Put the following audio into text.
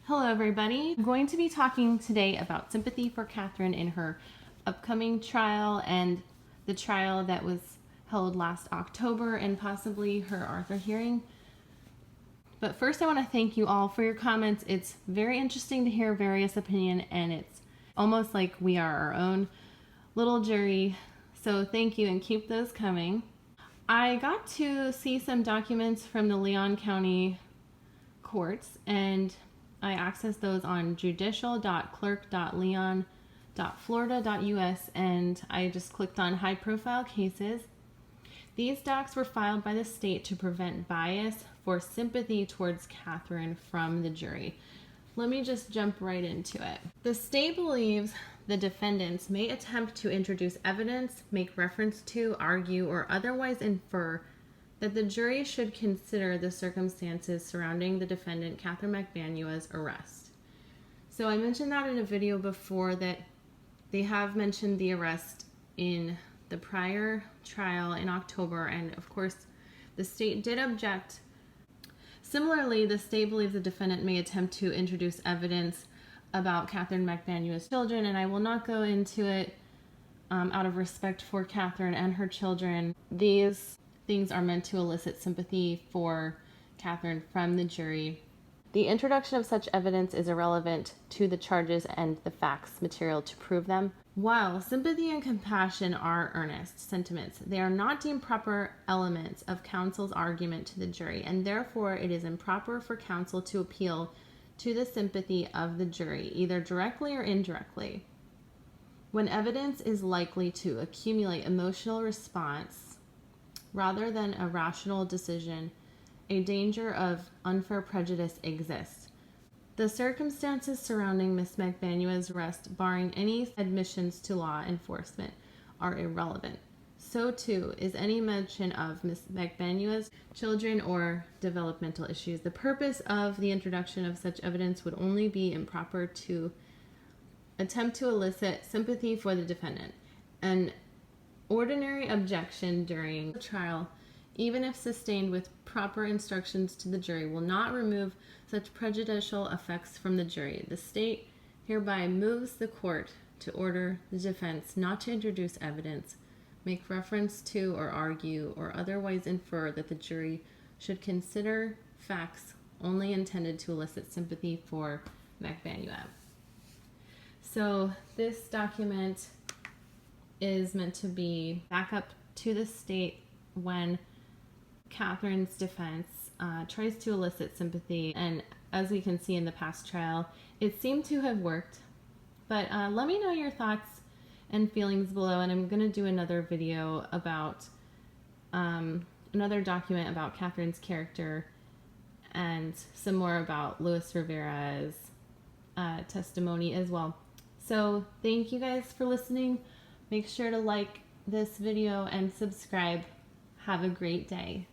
Hello everybody. I'm going to be talking today about sympathy for Katherine in her upcoming trial and the trial that was held last October and possibly her Arthur hearing. But first I want to thank you all for your comments. It's very interesting to hear various opinions and it's almost like we are our own little jury. So thank you and keep those coming. I got to see some documents from the Leon County courts and I accessed those on judicial.clerk.leon.florida.us and I just clicked on high profile cases. These docs were filed by the state to prevent bias for sympathy towards Katherine from the jury. Let me just jump right into it. The state believes the defendants may attempt to introduce evidence, make reference to, argue, or otherwise infer that the jury should consider the circumstances surrounding the defendant Katherine Magbanua's arrest. So I mentioned that in a video before that they have mentioned the arrest in the prior trial in October, and of course the state did object. Similarly, the state believes the defendant may attempt to introduce evidence about Katherine Magbanua's children, and I will not go into it out of respect for Katherine and her children. These things are meant to elicit sympathy for Katherine from the jury. The introduction of such evidence is irrelevant to the charges and the facts material to prove them. While sympathy and compassion are earnest sentiments, they are not deemed proper elements of counsel's argument to the jury, and therefore it is improper for counsel to appeal to the sympathy of the jury, either directly or indirectly. When evidence is likely to accumulate emotional response rather than a rational decision, a danger of unfair prejudice exists. The circumstances surrounding Ms. Magbanua's arrest, barring any admissions to law enforcement, are irrelevant. So too is any mention of Ms. Magbanua's children or developmental issues. The purpose of the introduction of such evidence would only be improper to attempt to elicit sympathy for the defendant. An ordinary objection during the trial, even if sustained with proper instructions to the jury, will not remove such prejudicial effects from the jury. The state hereby moves the court to order the defense not to introduce evidence, make reference to or argue, or otherwise infer that the jury should consider facts only intended to elicit sympathy for Magbanua. So this document is meant to be backup to the state when Katherine's defense tries to elicit sympathy, and as we can see in the past trial, it seemed to have worked. But let me know your thoughts and feelings below, and I'm going to do another video about another document about Katherine's character and some more about Luis Rivera's testimony as well. So thank you guys for listening. Make sure to like this video and subscribe. Have a great day.